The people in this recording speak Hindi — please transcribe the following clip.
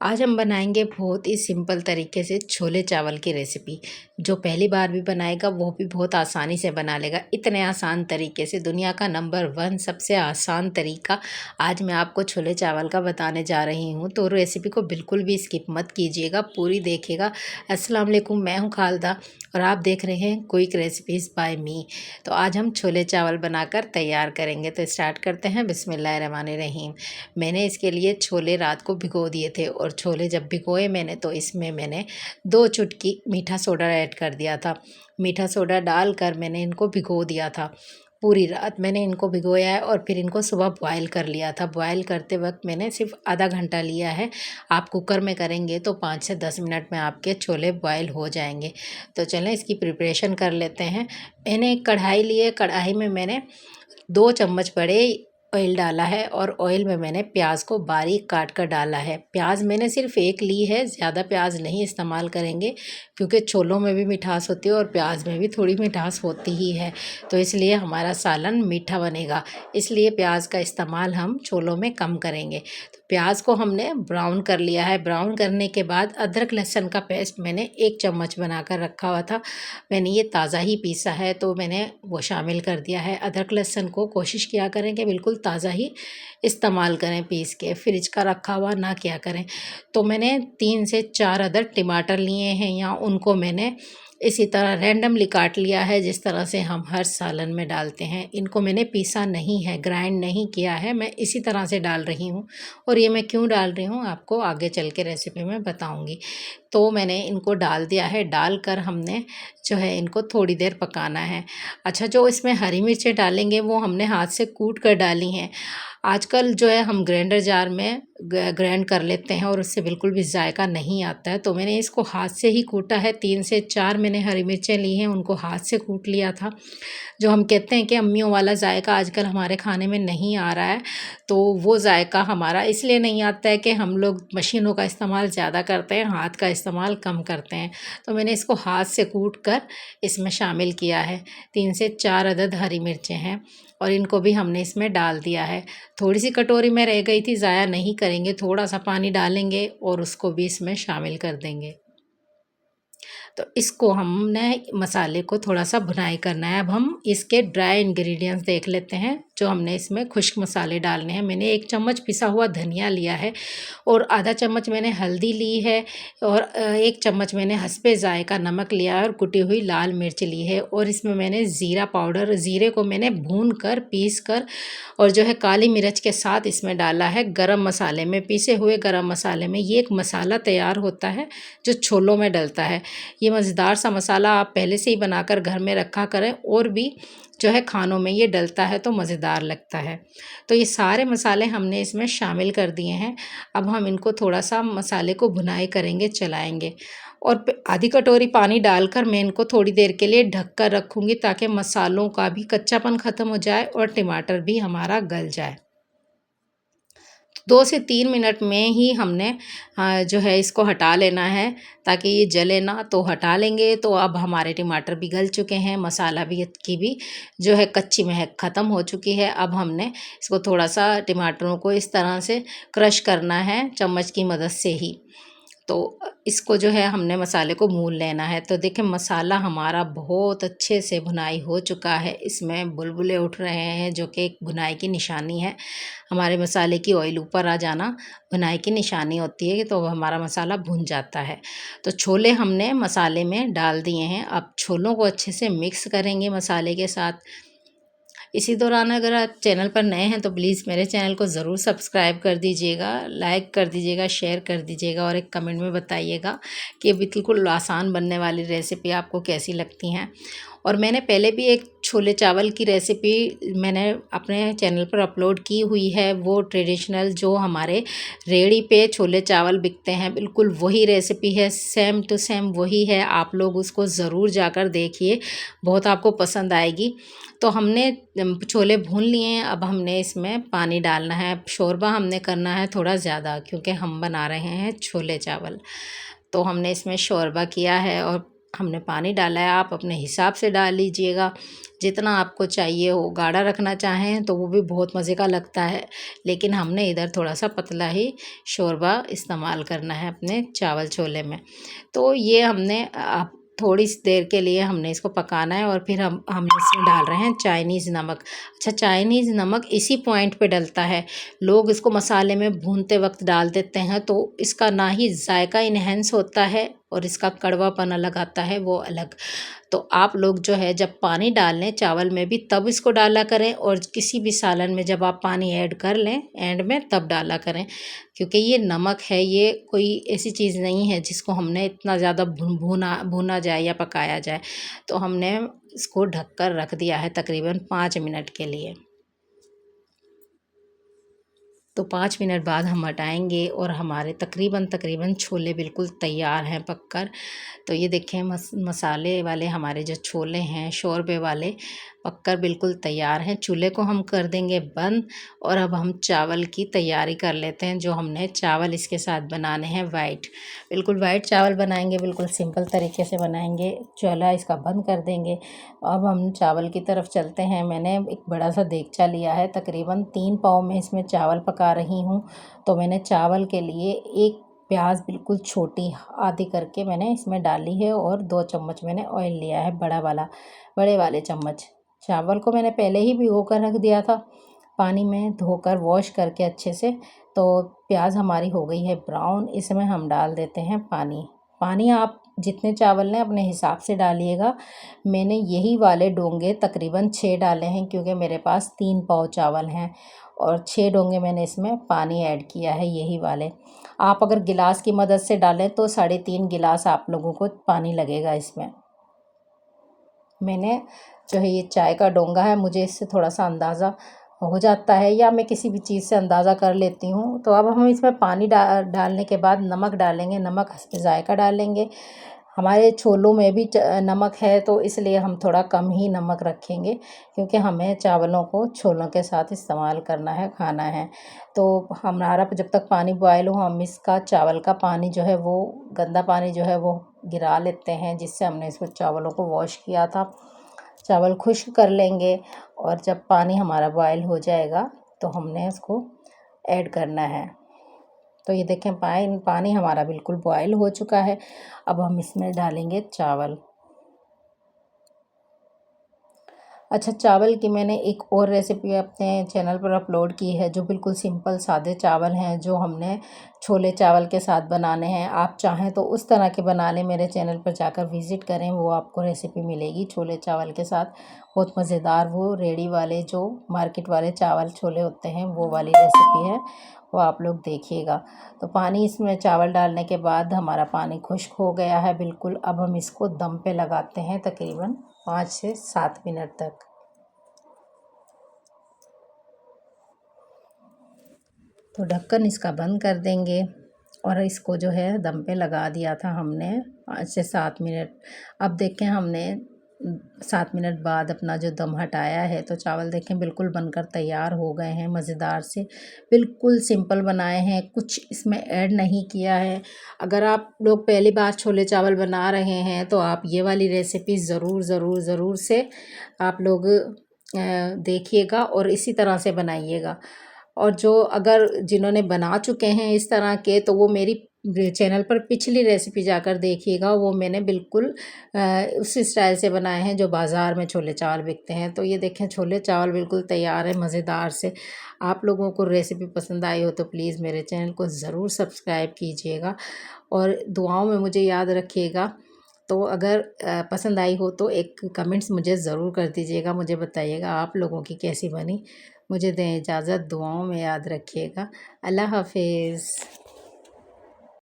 आज हम बनाएंगे बहुत ही सिंपल तरीके से छोले चावल की रेसिपी। जो पहली बार भी बनाएगा वो भी बहुत आसानी से बना लेगा। इतने आसान तरीके से दुनिया का नंबर 1 सबसे आसान तरीका आज मैं आपको छोले चावल का बताने जा रही हूँ। तो रेसिपी को बिल्कुल भी स्किप मत कीजिएगा, पूरी देखिएगा। अस्सलाम वालेकुम, मैं हूँ खालदा और आप देख रहे हैं क्विक रेसिपीज़ बाय मी। तो आज हम छोले चावल बनाकर तैयार करेंगे। तो स्टार्ट करते हैं। बिस्मिल्लाहिर्रहमानिर्रहीम। मैंने इसके लिए छोले रात को भिगो दिए थे और छोले जब भिगोए मैंने तो इसमें मैंने 2 चुटकी मीठा सोडा ऐड कर दिया था। मीठा सोडा डालकर मैंने इनको भिगो दिया था। पूरी रात मैंने इनको भिगोया है और फिर इनको सुबह बॉयल कर लिया था। बॉयल करते वक्त मैंने सिर्फ आधा घंटा लिया है। आप कुकर में करेंगे तो 5 से 10 मिनट में आपके छोले बॉयल हो जाएंगे। तो चलें इसकी प्रिपरेशन कर लेते हैं। मैंने एक कढ़ाई ली है। कढ़ाई में मैंने 2 चम्मच बड़े ऑयल डाला है और ऑयल में मैंने प्याज को बारीक काट कर डाला है। प्याज मैंने सिर्फ एक ली है, ज़्यादा प्याज नहीं इस्तेमाल करेंगे क्योंकि छोलों में भी मिठास होती है और प्याज में भी थोड़ी मिठास होती ही है। तो इसलिए हमारा सालन मीठा बनेगा, इसलिए प्याज का इस्तेमाल हम छोलों में कम करेंगे। तो प्याज को हमने ब्राउन कर लिया है। ब्राउन करने के बाद अदरक लहसुन का पेस्ट मैंने 1 चम्मच बनाकर रखा हुआ था। मैंने ये ताज़ा ही पीसा है तो मैंने वो शामिल कर दिया है। अदरक लहसुन को कोशिश किया करें कि बिल्कुल ताज़ा ही इस्तेमाल करें, पीस के फ्रिज का रखा हुआ ना किया करें। तो मैंने 3 से 4 अदर टमाटर लिए हैं या उनको मैंने इसी तरह रैंडमली काट लिया है, जिस तरह से हम हर सालन में डालते हैं। इनको मैंने पीसा नहीं है, ग्राइंड नहीं किया है, मैं इसी तरह से डाल रही हूँ। और ये मैं क्यों डाल रही हूँ आपको आगे चल के रेसिपी में बताऊँगी। तो मैंने इनको डाल दिया है। डालकर हमने जो है इनको थोड़ी देर पकाना है। अच्छा, जो इसमें हरी मिर्चें डालेंगे वो हमने हाथ से कूट कर डाली हैं। आजकल जो है हम ग्राइंडर जार में ग्राइंड कर लेते हैं और उससे बिल्कुल भी जायका नहीं आता है। तो मैंने इसको हाथ से ही कूटा है। 3 से 4 मैंने हरी मिर्चें ली हैं, उनको हाथ से कूट लिया था। जो हम कहते हैं कि अम्मियों वाला जायका आजकल हमारे खाने में नहीं आ रहा है, तो वो जायका हमारा इसलिए नहीं आता है कि हम लोग मशीनों का इस्तेमाल ज़्यादा करते हैं, हाथ का इस्तेमाल कम करते हैं। तो मैंने इसको हाथ से कूट कर इसमें शामिल किया है। 3 से 4 अदद हरी मिर्चें हैं और इनको भी हमने इसमें डाल दिया है। थोड़ी सी कटोरी में रह गई थी, ज़ाया नहीं करेंगे, थोड़ा सा पानी डालेंगे और उसको भी इसमें शामिल कर देंगे। तो इसको हमने मसाले को थोड़ा सा भुनाई करना है। अब हम इसके ड्राई इंग्रेडिएंट्स देख लेते हैं जो हमने इसमें खुश्क मसाले डालने हैं। मैंने 1 चम्मच पिसा हुआ धनिया लिया है और आधा चम्मच मैंने हल्दी ली है और 1 चम्मच मैंने हस्बे जायका नमक लिया है और कुटी हुई लाल मिर्च ली है। और इसमें मैंने ज़ीरा पाउडर, ज़ीरे को मैंने भून कर पीस कर और जो है काली मिर्च के साथ इसमें डाला है। गरम मसाले में, पीसे हुए गरम मसाले में ये एक मसाला तैयार होता है जो छोलों में डलता है। ये मज़ेदार सा मसाला आप पहले से ही बनाकर घर में रखा करें और भी जो है खानों में ये डलता है तो मज़ेदार लगता है। तो ये सारे मसाले हमने इसमें शामिल कर दिए हैं। अब हम इनको थोड़ा सा मसाले को भुनाई करेंगे, चलाएंगे और आधी कटोरी पानी डालकर मैं इनको थोड़ी देर के लिए ढक कर रखूँगी ताकि मसालों का भी कच्चापन ख़त्म हो जाए और टमाटर भी हमारा गल जाए। 2 से 3 मिनट में ही हमने जो है इसको हटा लेना है ताकि ये जले ना। तो हटा लेंगे तो अब हमारे टमाटर भी गल चुके हैं, मसाला भी की भी जो है कच्ची महक ख़त्म हो चुकी है। अब हमने इसको थोड़ा सा टमाटरों को इस तरह से क्रश करना है चम्मच की मदद से ही। तो इसको जो है हमने मसाले को भून लेना है। तो देखिए मसाला हमारा बहुत अच्छे से भुनाई हो चुका है, इसमें बुलबुले उठ रहे हैं जो कि एक भुनाई की निशानी है। हमारे मसाले की ऑयल ऊपर आ जाना भुनाई की निशानी होती है, तो हमारा मसाला भुन जाता है। तो छोले हमने मसाले में डाल दिए हैं। अब छोलों को अच्छे से मिक्स करेंगे मसाले के साथ। इसी दौरान अगर आप चैनल पर नए हैं तो प्लीज़ मेरे चैनल को ज़रूर सब्सक्राइब कर दीजिएगा, लाइक कर दीजिएगा, शेयर कर दीजिएगा और एक कमेंट में बताइएगा कि बिल्कुल आसान बनने वाली रेसिपी आपको कैसी लगती हैं। और मैंने पहले भी एक छोले चावल की रेसिपी मैंने अपने चैनल पर अपलोड की हुई है। वो ट्रेडिशनल जो हमारे रेहड़ी पे छोले चावल बिकते हैं, बिल्कुल वही रेसिपी है, सेम टू सेम वही है। आप लोग उसको ज़रूर जाकर देखिए, बहुत आपको पसंद आएगी। तो हमने छोले भून लिए हैं। अब हमने इसमें पानी डालना है। शोरबा हमने करना है थोड़ा ज़्यादा क्योंकि हम बना रहे हैं छोले चावल। तो हमने इसमें शोरबा किया है और हमने पानी डाला है, आप अपने हिसाब से डाल लीजिएगा, जितना आपको चाहिए हो। गाढ़ा रखना चाहें तो वो भी बहुत मज़े का लगता है, लेकिन हमने इधर थोड़ा सा पतला ही शोरबा इस्तेमाल करना है अपने चावल छोले में। तो ये हमने थोड़ी सी देर के लिए हमने इसको पकाना है, और फिर हम इसमें डाल रहे हैं चाइनीज़ नमक। अच्छा, चाइनीज़ नमक इसी पॉइंट पे डलता है। लोग इसको मसाले में भूनते वक्त डाल देते हैं, तो इसका ना ही जायका इन्हेंस होता है और इसका कड़वापन अलग आता है, वो अलग। तो आप लोग जो है जब पानी डाल लें चावल में भी तब इसको डाला करें, और किसी भी सालन में जब आप पानी ऐड कर लें एंड में तब डाला करें, क्योंकि ये नमक है, ये कोई ऐसी चीज़ नहीं है जिसको हमने इतना ज़्यादा भूना जाए या पकाया जाए। तो हमने इसको ढककर रख दिया है तकरीबन 5 मिनट के लिए। तो 5 मिनट बाद हम हटाएंगे और हमारे तकरीबन छोले बिल्कुल तैयार हैं पककर। तो ये देखें मसाले वाले हमारे जो छोले हैं शोरबे वाले पककर बिल्कुल तैयार हैं। चूल्हे को हम कर देंगे बंद, और अब हम चावल की तैयारी कर लेते हैं। जो हमने चावल इसके साथ बनाने हैं वाइट, बिल्कुल वाइट चावल बनाएंगे, बिल्कुल सिंपल तरीके से बनाएंगे। चूल्हा इसका बंद कर देंगे। अब हम चावल की तरफ चलते हैं। मैंने एक बड़ा सा देगचा लिया है, तकरीबन 3 पाव में इसमें चावल पका रही हूँ। तो मैंने चावल के लिए एक प्याज बिल्कुल छोटी आधी करके मैंने इसमें डाली है, और 2 चम्मच मैंने ऑयल लिया है, बड़े वाले चम्मच। चावल को मैंने पहले ही भिगो कर रख दिया था पानी में, धोकर वॉश करके अच्छे से। तो प्याज हमारी हो गई है ब्राउन। इसमें हम डाल देते हैं पानी। पानी आप जितने चावल लें अपने हिसाब से डालिएगा। मैंने यही वाले डोंगे तकरीबन 6 डाले हैं, क्योंकि मेरे पास 3 पाव चावल हैं, और 6 डोंगे मैंने इसमें पानी ऐड किया है, यही वाले। आप अगर गिलास की मदद से डालें तो 3.5 गिलास आप लोगों को पानी लगेगा इसमें। मैंने जो है ये चाय का डोंगा है, मुझे इससे थोड़ा सा अंदाज़ा हो जाता है, या मैं किसी भी चीज़ से अंदाज़ा कर लेती हूँ। तो अब हम इसमें पानी डालने के बाद नमक डालेंगे, नमक हस्ब जायका डालेंगे। हमारे छोलों में भी नमक है, तो इसलिए हम थोड़ा कम ही नमक रखेंगे, क्योंकि हमें चावलों को छोलों के साथ इस्तेमाल करना है, खाना है। तो हमारा जब तक पानी बॉयल हो, हम इसका चावल का पानी जो है वो गंदा पानी जो है वो गिरा लेते हैं, जिससे हमने इसको चावलों को वॉश किया था। चावल खुश्क कर लेंगे, और जब पानी हमारा बॉयल हो जाएगा तो हमने इसको ऐड करना है। तो ये देखें पानी हमारा बिल्कुल बॉयल हो चुका है। अब हम इसमें डालेंगे चावल। अच्छा, चावल की मैंने एक और रेसिपी अपने चैनल पर अपलोड की है, जो बिल्कुल सिंपल सादे चावल हैं, जो हमने छोले चावल के साथ बनाने हैं। आप चाहें तो उस तरह के बना लें, मेरे चैनल पर जाकर विज़िट करें, वो आपको रेसिपी मिलेगी छोले चावल के साथ। बहुत मज़ेदार, वो रेडी वाले जो मार्केट वाले चावल छोले होते हैं वो वाली रेसिपी है, वो आप लोग देखिएगा। तो पानी इसमें चावल डालने के बाद हमारा पानी खुश्क हो गया है बिल्कुल। अब हम इसको दम पे लगाते हैं तकरीबन 5 से 7 मिनट तक। तो ढक्कन इसका बंद कर देंगे, और इसको जो है दम पे लगा दिया था हमने 5 से 7 मिनट। अब देखें हमने 7 मिनट बाद अपना जो दम हटाया है, तो चावल देखें बिल्कुल बनकर तैयार हो गए हैं, मज़ेदार से। बिल्कुल सिंपल बनाए हैं, कुछ इसमें ऐड नहीं किया है। अगर आप लोग पहली बार छोले चावल बना रहे हैं तो आप ये वाली रेसिपी ज़रूर ज़रूर ज़रूर से आप लोग देखिएगा, और इसी तरह से बनाइएगा। और जो अगर जिन्होंने बना चुके हैं इस तरह के, तो वो मेरी चैनल पर पिछली रेसिपी जाकर देखिएगा, वो मैंने बिल्कुल उस स्टाइल से बनाए हैं जो बाज़ार में छोले चावल बिकते हैं। तो ये देखें छोले चावल बिल्कुल तैयार है मज़ेदार से। आप लोगों को रेसिपी पसंद आई हो तो प्लीज़ मेरे चैनल को ज़रूर सब्सक्राइब कीजिएगा, और दुआओं में मुझे याद रखिएगा। तो अगर पसंद आई हो तो एक कमेंट्स मुझे ज़रूर कर दीजिएगा, मुझे बताइएगा आप लोगों की कैसी बनी। मुझे दें इजाज़त, दुआओं में याद रखिएगा। अल्लाह हाफ़िज़।